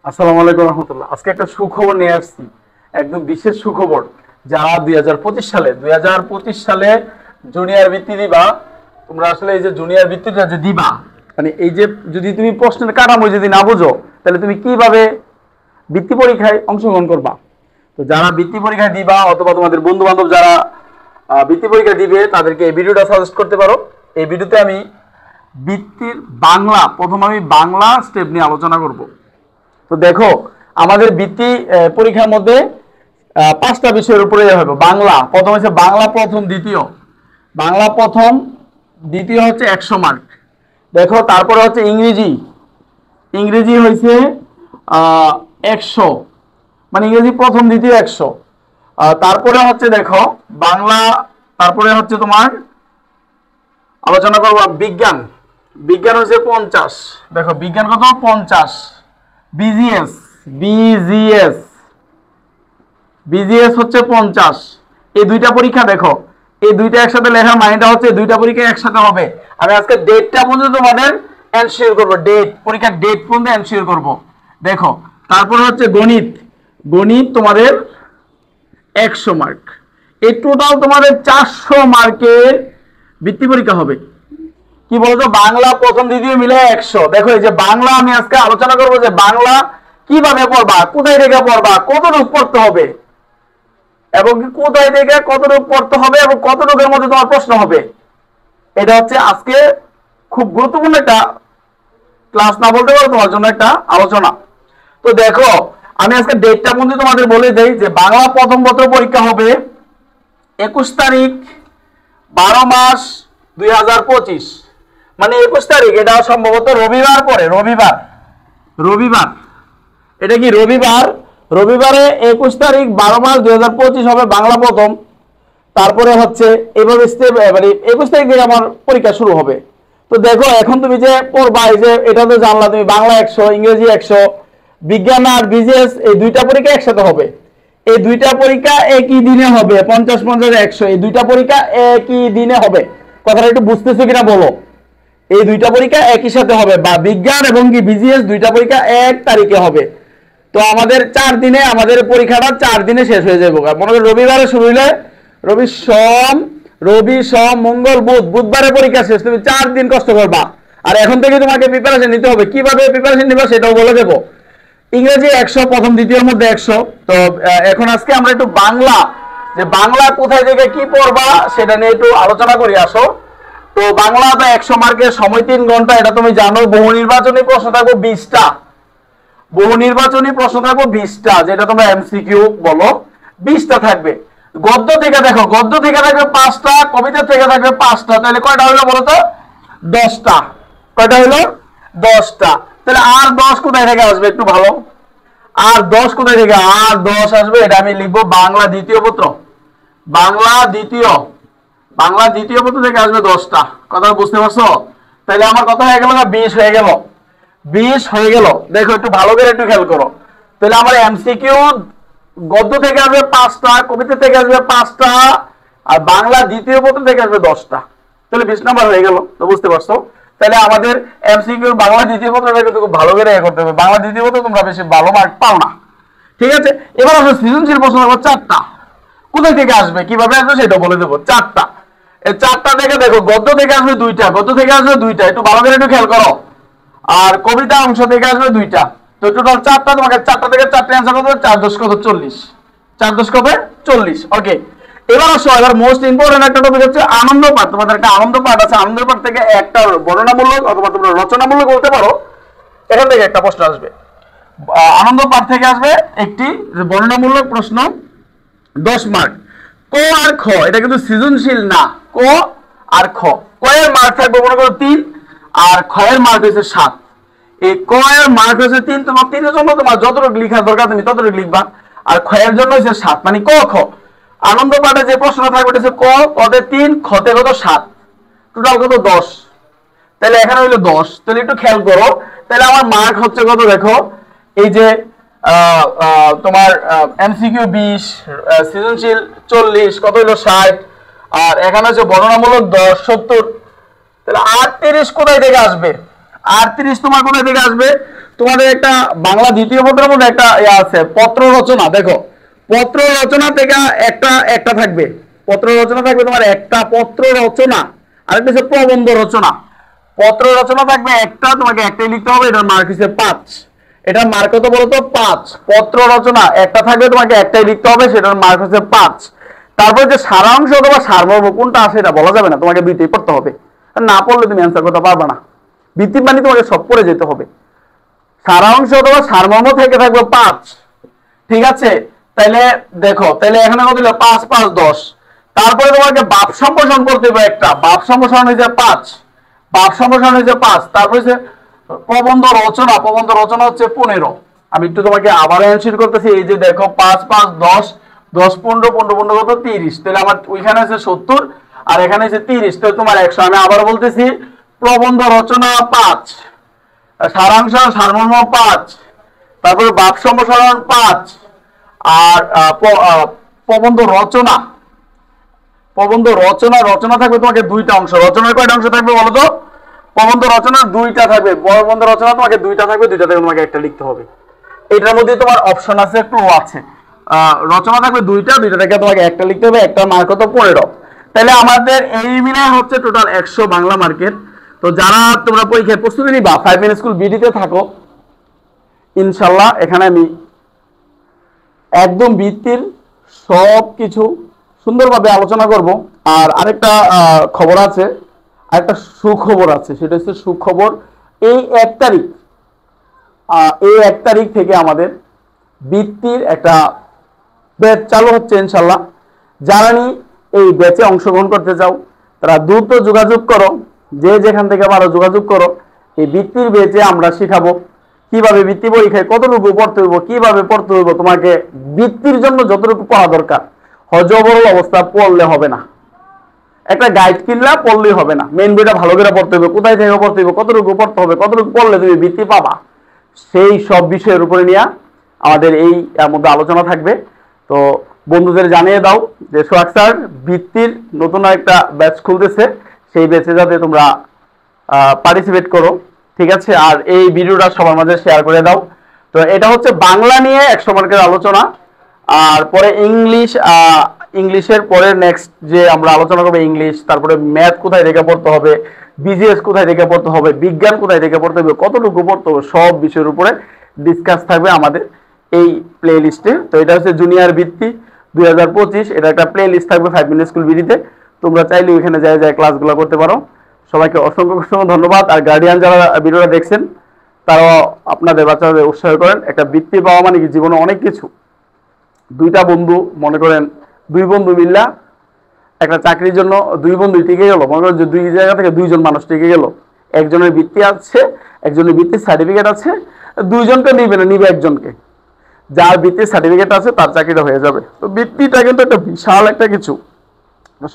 আসসালামু আলাইকুম রহমতুল্লাহ। আজকে একটা সুখবর নিয়ে আসছি, একদম বিশেষ সুখবর। যারা 2025 সালে জুনিয়র বৃত্তি দিবা, তোমরা আসলে এই যে জুনিয়র বৃত্তিটা যে দিবা, মানে এই যে যদি তুমি প্রশ্নের কাঠামো যদি না বুঝো, তাহলে তুমি কিভাবে বৃত্তি পরীক্ষায় অংশগ্রহণ করবা? তো যারা বৃত্তি পরীক্ষায় দিবা অথবা তোমাদের বন্ধু বান্ধব যারা বৃত্তি পরীক্ষা দিবে, তাদেরকে এই ভিডিওটা সাজেস্ট করতে পারো। এই ভিডিওতে আমি বৃত্তির আমি বাংলা স্টেপ নিয়ে আলোচনা করব। তো দেখো, আমাদের বৃত্তি পরীক্ষার মধ্যে 5টা বিষয়ের উপরে হবে। বাংলা প্রথম হচ্ছে বাংলা প্রথম দ্বিতীয়, বাংলা প্রথম দ্বিতীয় হচ্ছে 100 মার্ক। দেখো, তারপরে হচ্ছে ইংরেজি, ইংরেজি হয়েছে 100, মানে ইংরেজি প্রথম দ্বিতীয় 100। তারপরে হচ্ছে দেখো বাংলা, তারপরে হচ্ছে তোমার আলোচনা করবো বিজ্ঞান, বিজ্ঞান হচ্ছে 50। দেখো বিজ্ঞান কত? 50। বিজিএস, বিজিএস, বিজিএস হচ্ছে 50। এই দুইটা পরীক্ষা দেখো, এই দুইটা একসাথে লেখার মানেটা হচ্ছে দুইটা পরীক্ষা একসাথে হবে। আমি আজকে ডেটটা পর্যন্ত তোমাদের এনশিওর করবো, ডেট, পরীক্ষার ডেট পর্যন্ত এনশিওর করবো। দেখো, তারপরে হচ্ছে গণিত, গণিত তোমাদের 100 মার্ক। এই টোটাল তোমাদের 400 মার্কের বৃত্তি পরীক্ষা হবে। কি বলতো, বাংলা প্রথম দ্বিতীয় মিলে 100। দেখো, এই যে বাংলা আমি আজকে আলোচনা করবো যে বাংলা কিভাবে পড়বা, কোথায় থেকে পড়বা, কতটুকু পড়তে হবে, এবং কোথায় থেকে কতটুকু পড়তে হবে, এবং কতটুকুর মধ্যে তোমার প্রশ্ন হবে। এটা হচ্ছে আজকে খুব গুরুত্বপূর্ণ একটা ক্লাস, না বলতে পারো তোমার জন্য একটা আলোচনা। তো দেখো, আমি আজকে ডেটটা পর্যন্ত তোমাদের বলে দেই যে বাংলা প্রথম পত্র পরীক্ষা হবে 21 তারিখ 12 মাস 2025, মানে 21 তারিখ, এটা সম্ভবত রবিবার পরে, রবিবার, রবিবার, এটা কি রবিবার? রবিবারে 21 তারিখ 12 মাস 2025 হবে বাংলা প্রথম। তারপরে হচ্ছে এভাবে স্টেপ, মানে 21 তারিখ থেকে আমার পরীক্ষা শুরু হবে। তো দেখো, এখন তুমি যে পড়বা, এই যে এটা তো জানলা তুমি, বাংলা 100, ইংরেজি 100, বিজ্ঞান আর বিজিএস, এই দুইটা পরীক্ষা একসাথে হবে। এই দুইটা পরীক্ষা একই দিনে হবে, 50 50 100, এই দুইটা পরীক্ষা একই দিনে হবে। কথাটা একটু বুঝতেছো কিনা বলো? এই দুইটা পরীক্ষা একই সাথে হবে, বা বিজ্ঞান এবং কি বিজিএস দুইটা পরীক্ষা 1 তারিখে হবে। তো আমাদের 4 দিনে, আমাদের পরীক্ষাটা 4 দিনে শেষ হয়ে যাবে। মনে করি রবিবারে শুরু হইলে রবি সোম মঙ্গল বুধ, বুধবারে পরীক্ষা শেষ। তুমি 4 দিন কষ্ট করবা। আর এখন থেকে তোমাকে প্রিপারেশন নিতে হবে। কিভাবে প্রিপারেশন নিবা সেটাও বলে দেবো। ইংরেজি 100, প্রথম দ্বিতীয়ের মধ্যে 100। তো এখন আজকে আমরা একটু বাংলা, যে বাংলা কোথায় থেকে কি পড়বা সেটা নিয়ে একটু আলোচনা করি, আসো। তো বাংলা তো 100 মার্কের, সময় 3 ঘন্টা, এটা তুমি জানো। বহু নির্বাচনী প্রশ্ন থাকবে 20টা, বহু নির্বাচনী প্রশ্ন থাকবে 20টা, যেটা তোমরা এমসিকিউ বলো, 20টা থাকবে। গদ্য থেকে দেখো, গদ্য থেকে থাকবে 5টা, কবিতা থেকে থাকবে 5টা, তাহলে কয়টা হলো বলো তো? 10টা। কয়টা হলো? 10টা। তাহলে আর 10 কোথায় থেকে আসবে একটু ভালো? আর 10 কোথায় থেকে? আর 10 আসবে, এটা আমি লিখবো বাংলা দ্বিতীয় পত্র, বাংলা দ্বিতীয়, বাংলা দ্বিতীয় পত্র থেকে আসবে 10টা। কথা বুঝতে পারছো? তাহলে আমার কথা হয়ে গেল না, 20 হয়ে গেল, 20 হয়ে গেল। দেখো একটু ভালো করে একটু খেয়াল করো। তাহলে আমার এমসিকিউ গদ্য থেকে আসবে 5টা, কবিতা থেকে আসবে 5টা, আর বাংলা দ্বিতীয় পত্র থেকে আসবে 10টা। তাহলে 20 নাম্বার হয়ে গেল। তো বুঝতে পারছো? তাহলে আমাদের এমসিকিউ বাংলা দ্বিতীয় পত্রটা কিন্তু খুব ভালো করে করতে হবে। বাংলা দ্বিতীয় পত্র তোমরা বেশি ভালো মার্ক পাও না, ঠিক আছে? এবার আসলে সৃজনশীল প্রশ্ন হবে 4টা। কোথায় থেকে আসবে, কিভাবে আসবে সেটা বলে দেবো। 4টা, এই 4টা থেকে দেখো, গদ্য থেকে আসবে 2টা, গদ্য থেকে আসবে 2টা, একটু ভালো করে একটু খেয়াল করো। আর কবিতা অংশ থেকে আসবে 2টা। তো টোটাল 4টা, তোমাকে 4টা থেকে 4টা অ্যান্সার করতে হবে। 4 10 কত? 40। 4 10 কত? 40। ওকে, এবার আসো, এবার মোস্ট ইম্পর্টেন্ট একটা টপিক হচ্ছে আনন্দ পাঠ। তোমাদের একটা আনন্দ পাঠ আছে, আনন্দ পাঠ থেকে একটা বর্ণনামূলক অথবা তোমরা রচনামূলক বলতে পারো, এখান থেকে একটা প্রশ্ন আসবে। আনন্দ পাঠ থেকে আসবে একটি বর্ণনামূলক প্রশ্ন, 10 মার্ক। ক আর খ, এটা কিন্তু সৃজনশীল না। ক আর খ, ক এর মার্ক থাকবে মনে করো 3, আর খ এর মার্ক হচ্ছে 7। এই ক এর মার্ক হচ্ছে 3, তোমার 3 এর জন্য তোমার যতটুকু লেখার দরকার তুমি ততটুকু লিখবা, আর খ এর জন্য হচ্ছে 7, মানে ক খ। আনন্দ পাঠে যে প্রশ্ন থাকবে এটা হচ্ছে ক, কতে 3, খতে কত 7, টোটাল কত? 10। তাহলে এখানে হইলো 10। তাহলে একটু খেয়াল করো, তাহলে আমার মার্ক হচ্ছে কত দেখো, এই যে তোমার এমসিকিউ 20, সৃজনশীল 40, কত হইলো 60, আর এখানে হচ্ছে বর্ণনামূলক 10 70। তাহলে 38 কোথায় থেকে আসবে? 38 তোমার কোথায় থেকে আসবে? তোমাদের একটা বাংলা দ্বিতীয় পত্রের মধ্যে একটা আছে পত্র রচনা। দেখো পত্র রচনা থেকে একটা একটা থাকবে, পত্র রচনা থাকবে তোমার একটা পত্র রচনা, আরেকটা হচ্ছে প্রবন্ধ রচনা। পত্র রচনা থাকবে একটা, তোমাকে একটাই লিখতে হবে, এটার মার্ক হচ্ছে 5। এটার মার্ক কত বলতো 5। পত্র রচনা একটা থাকবে, তোমাকে একটাই লিখতে হবে, সেটার মার্ক হচ্ছে 5। তারপর যে সারাংশ অথবা সারমর্ম কোনটা আছে এটা বলা যাবে না, তোমাকে দুইটাই পড়তে হবে, না পড়লে তুমি অ্যান্সার করতে পারবে না। ভিত্তি মানে তোমাকে সব পড়ে যেতে হবে। সারাংশ অথবা সারমর্ম থেকে থাকবে 5, ঠিক আছে। তাইলে দেখো, তাইলে এখানে কত দিল 5 5 10। তারপরে তোমাকে বাপ সম্প্রসারণ করতে হবে একটা, বাপ সম্প্রসারণ হয়েছে 5, বাপ সম্প্রসারণ হয়েছে 5। তারপরে হচ্ছে প্রবন্ধ রচনা, প্রবন্ধ রচনা হচ্ছে 15। আমি একটু তোমাকে আবার অ্যানসার করতেছি, এই যে দেখো 5 5 10 10 15 15 15 কত 30, তাহলে আমার ওইখানে আছে 70 আর এখানে আছে 30, তো তোমার 100। আমি আবার বলতেছি, প্রবন্ধ রচনা 5, সারাংশ সারমর্ম 5, তারপরে বাপ সম্প্রসারণ 5, আর প্রবন্ধ রচনা, প্রবন্ধ রচনা, রচনা থাকবে তোমাকে দুইটা অংশ। রচনার কয়টা অংশ থাকবে বলো তো? প্রবন্ধ রচনা দুইটা থাকবে, প্রবন্ধ রচনা তোমাকে দুইটা থাকবে, দুইটা থেকে তোমাকে একটা লিখতে হবে। এটার মধ্যে তোমার অপশন আছে, ক্লু আছে। রচনা থাকবে দুইটা, দুইটা থেকে তোমাকে একটা লিখতে হবে, একটা মার্ক হতো 15। তাহলে আমাদের এই মিলে হচ্ছে টোটাল 100 বাংলা মার্কেট। তো যারা তোমরা পরীক্ষার প্রস্তুতি নিবা 5 মিনিট স্কুল বিডিতে থাকো, ইনশাল্লাহ এখানে আমি একদম ভিত্তির সব কিছু সুন্দরভাবে আলোচনা করব। আর আরেকটা খবর আছে, আরেকটা সুখবর আছে, সেটা হচ্ছে সুখবর। এই 1 তারিখ, এই 1 তারিখ থেকে আমাদের ভিত্তির একটা ব্যাচ চালু হচ্ছে ইনশাল্লাহ। যারা নি এই ব্যাচে অংশগ্রহণ করতে চাও তারা দ্রুত যোগাযোগ করো, যে যেখান থেকে পারো যোগাযোগ করো। এই ভিত্তির ব্যাচে আমরা শিখাবো কিভাবে ভিত্তি পরীক্ষায় কতটুকু পড়তে হইব, কিভাবে পড়তে হইব। তোমাকে ভিত্তির জন্য যতটুকু পড়া দরকার, হজবরল অবস্থা পড়লে হবে না, একটা গাইড কিনলা পড়লেই হবে না, মেন বইটা ভালো করে পড়তে হবে, কোথায় থেকে পড়তে হবে, কতটুকু পড়তে হবে, কতটুকু পড়লে তুমি ভিত্তি পাবা, সেই সব বিষয়ের উপরে নিয়ে আমাদের এই মধ্যে আলোচনা থাকবে। তো বন্ধুদের জানিয়ে দাও যে সোহাগ স্যার ভিত্তির নতুন একটা ব্যাচ খুলতেছে, সেই ব্যাচে যাতে তোমরা পার্টিসিপেট করো, ঠিক আছে। আর এই ভিডিওটা সবার মাঝে শেয়ার করে দাও। তো এটা হচ্ছে বাংলা নিয়ে 100 মার্কের আলোচনা। আর পরে ইংলিশের পরে নেক্সট যে আমরা আলোচনা করবো ইংলিশ, তারপরে ম্যাথ কোথায় থেকে পড়তে হবে, বিজিএস কোথায় থেকে পড়তে হবে, বিজ্ঞান কোথায় থেকে পড়তে হবে, কতটুকু পড়তে হবে, সব বিষয়ের উপরে ডিসকাস থাকবে আমাদের এই প্লে লিস্টে। তো এটা হচ্ছে জুনিয়র ভিত্তি 2025, এটা একটা প্লে লিস্ট থাকবে 5 মিনিট স্কুল ভিডিওতে, তোমরা চাইলে ওইখানে যায় ক্লাসগুলো করতে পারো। সবাইকে অসংখ্য অসংখ্য ধন্যবাদ। আর গার্ডিয়ান যারা ভিডিওটা দেখছেন তারাও আপনাদের বাচ্চাদের উৎসাহ করেন। একটা বৃত্তি পাওয়া মানে কি জীবনে অনেক কিছু। দুইটা বন্ধু, মনে করেন 2 বন্ধু মিল্লা একটা চাকরির জন্য 2 বন্ধু টিকে গেল, মনে করেন যে 2 জায়গা থেকে 2 জন মানুষ টিকে গেল। একজনের বৃত্তি আছে, একজনের বৃত্তির সার্টিফিকেট আছে, 2 জনকে নিবে না, নিবে একজনকে। যার বৃত্তির সার্টিফিকেট আছে তার চাকরিটা হয়ে যাবে। তো বৃত্তিটা কিন্তু একটা বিশাল একটা কিছু,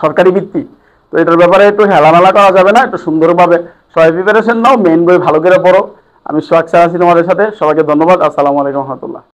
সরকারি বৃত্তি। তো এটার ব্যাপারে একটু হেলামেলা করা যাবে না, একটু সুন্দরভাবে সবাই প্রিপারেশন নাও, মেইন বই ভালো করে পড়ো। আমি সোহাগ স্যার আছি তোমাদের সাথে। সবাইকে ধন্যবাদ। আসসালামু আলাইকুম রহমতুল্লাহ।